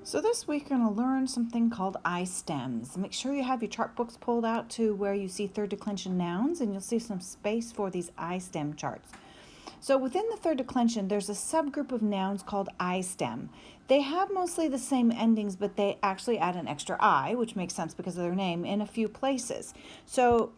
So this week you're going to learn something called I stems. Make sure you have your chart books pulled out to where you see third declension nouns, and you'll see some space for these I stem charts. So within the third declension, there's a subgroup of nouns called I stem. They have mostly the same endings, but they actually add an extra I, which makes sense because of their name, in a few places. So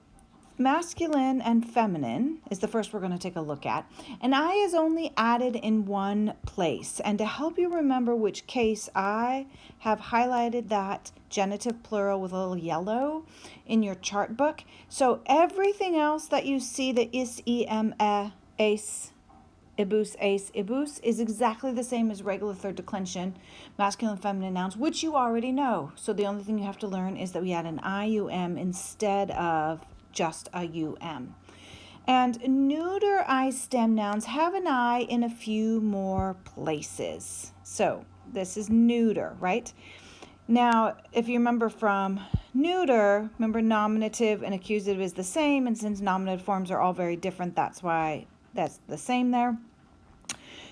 masculine and feminine is the first we're going to take a look at. And I is only added in one place. And to help you remember which case, I have highlighted that genitive plural with a little yellow in your chart book. So everything else that you see, the is, em, ace, ibus, ace, ibus, is exactly the same as regular third declension, masculine and feminine nouns, which you already know. So the only thing you have to learn is that we add an IUM instead of just a UM. And neuter I stem nouns have an I in a few more places. So this is neuter, right? Now, if you remember from neuter, remember nominative and accusative is the same, and since nominative forms are all very different, that's why that's the same there.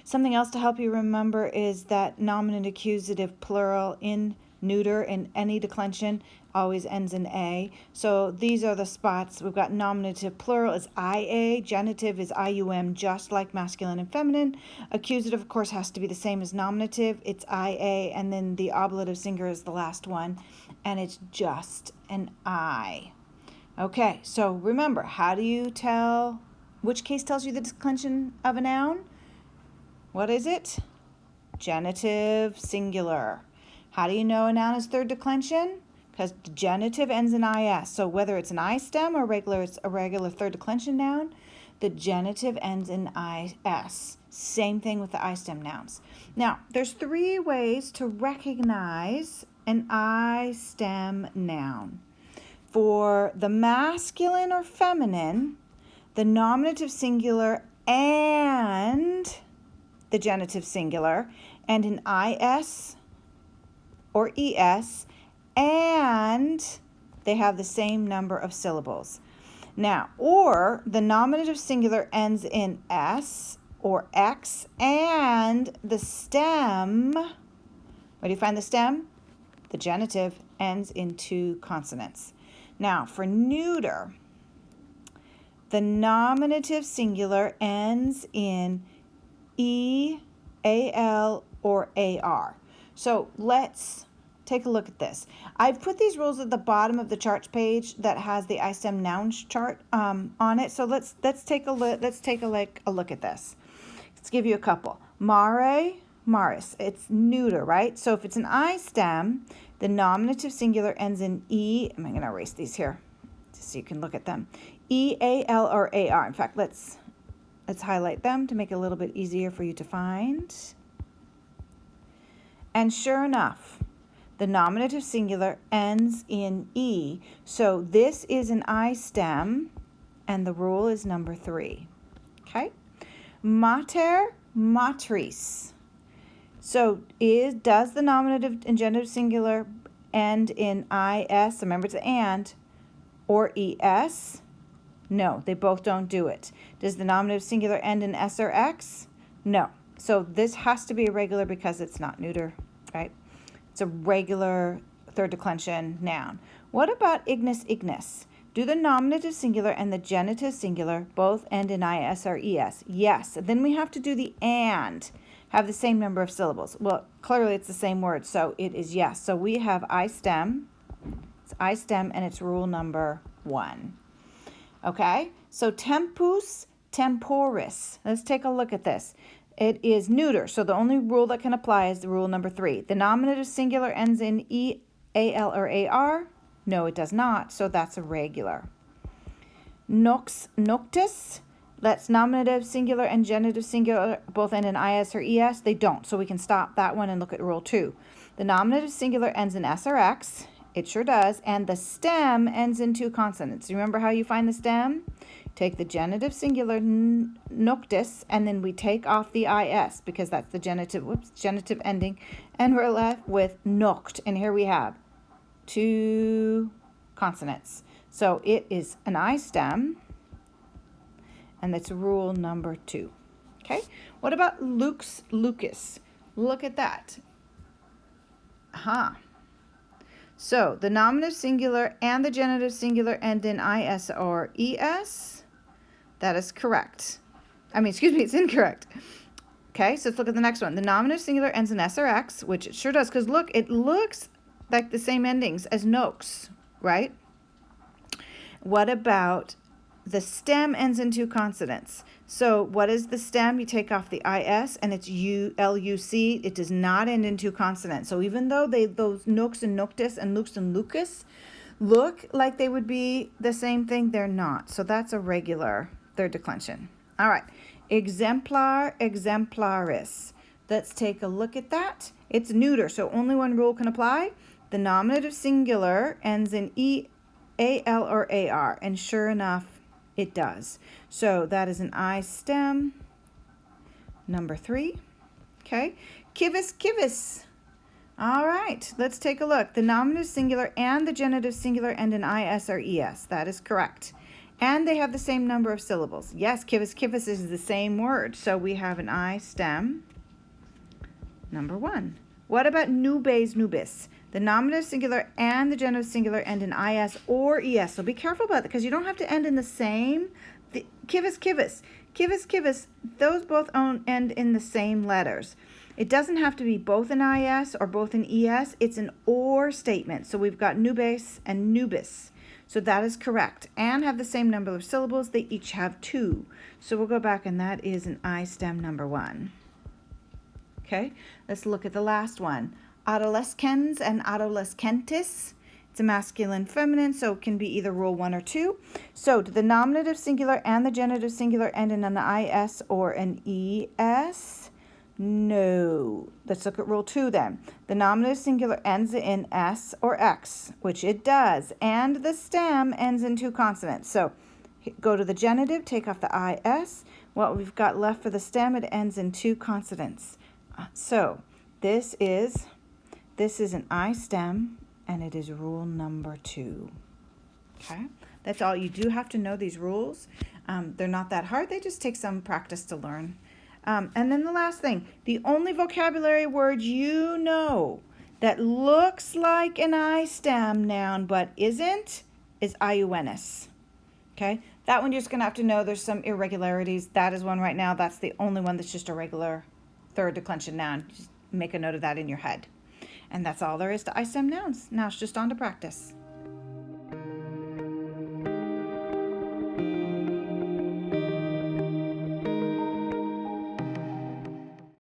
Something else to help you remember is that nominative accusative plural in neuter in any declension always ends in A. So these are the spots. We've got nominative plural is IA, genitive is IUM, just like masculine and feminine. Accusative, of course, has to be the same as nominative. It's IA, and then the ablative singular is the last one, and it's just an I. Okay, so remember, how do you tell, which case tells you the declension of a noun? What is it? Genitive singular. How do you know a noun is third declension? Because the genitive ends in IS. So whether it's an I stem or it's a regular third declension noun, the genitive ends in IS. Same thing with the I stem nouns. Now, there's three ways to recognize an I stem noun. For the masculine or feminine, the nominative singular and the genitive singular, and an IS or ES, and they have the same number of syllables. Now, or the nominative singular ends in S or X, and the stem, where do you find the stem? The genitive ends in two consonants. Now, for neuter, the nominative singular ends in E, AL, or AR. So let's take a look at this. I've put these rules at the bottom of the charts page that has the I stem nouns chart on it. So let's take a look. Let's take a look at this. Let's give you a couple. Mare, maris. It's neuter, right? So if it's an I stem, the nominative singular ends in E. I'm going to erase these here just so you can look at them. E, AL, or AR. In fact, let's highlight them to make it a little bit easier for you to find. And sure enough, the nominative singular ends in E. So this is an I stem, and the rule is number 3. Okay? Mater, matris. So does the nominative and genitive singular end in IS? Remember it's and, or ES? No, they both don't do it. Does the nominative singular end in S or X? No. So this has to be irregular because it's not neuter, right? It's a regular third declension noun. What about ignis, ignis? Do the nominative singular and the genitive singular both end in IS or ES? Yes. Then we have to do the and. Have the same number of syllables. Well, clearly it's the same word, so it is yes. So we have I stem. It's I stem, and it's rule number 1. Okay, so tempus, temporis. Let's take a look at this. It is neuter, so the only rule that can apply is the rule number 3. The nominative singular ends in E, AL, or AR? No, it does not, so that's irregular. Nox, noctis. Let's nominative singular and genitive singular both end in IS or ES. They don't, so we can stop that one and look at rule 2. The nominative singular ends in S or X. It sure does. And the stem ends in two consonants. Remember how you find the stem? Take the genitive singular noctis, and then we take off the IS because that's the genitive ending. And we're left with noct. And here we have two consonants. So it is an I stem, and that's rule number 2. Okay? What about lux, lucus? Look at that. Aha. So the nominative singular and the genitive singular end in is or es. That is correct. It's incorrect. Okay, so let's look at the next one. The nominative singular ends in s or x, which it sure does, because look, it looks like the same endings as nox, right? What about the stem ends in two consonants? So what is the stem? You take off the is and it's luc. It does not end in two consonants. So even though those nox and noctis and lux and lucus look like they would be the same thing, they're not. So that's a regular third declension. All right, exemplar, exemplaris. Let's take a look at that. It's neuter, so only one rule can apply. The nominative singular ends in al or ar, and sure enough, it does. So that is an I stem, number 3. Okay, kivis, kivis. All right, let's take a look. The nominative singular and the genitive singular end in is or es. That is correct. And they have the same number of syllables. Yes, kivis, kivis is the same word. So we have an I stem, number 1. What about nubes, nubis? The nominative singular and the genitive singular end in is or es. So be careful about that because you don't have to end in the same. Kivis, kivis, kivis, kivis, those both end in the same letters. It doesn't have to be both an is or both an es. It's an or statement. So we've got nubes and nubis. So that is correct. And have the same number of syllables. They each have 2. So we'll go back and that is an I stem, number 1. Okay, let's look at the last one. Adolescens and adolescentes. It's a masculine, feminine, so it can be either rule 1 or 2. So do the nominative singular and the genitive singular end in an is or an es? No. Let's look at rule 2 then. The nominative singular ends in s or x, which it does, and the stem ends in 2 consonants. So go to the genitive, take off the is. What we've got left for the stem, it ends in 2 consonants. So this is an I stem, and it is rule number 2. Okay, that's all. You do have to know these rules. They're not that hard. They just take some practice to learn. And then the last thing, the only vocabulary word you know that looks like an I stem noun but isn't is iuenis. Okay, that one you're just going to have to know there's some irregularities. That is one right now. That's the only one that's just a regular third declension noun. Just make a note of that in your head. And that's all there is to I stem nouns. Now it's just on to practice.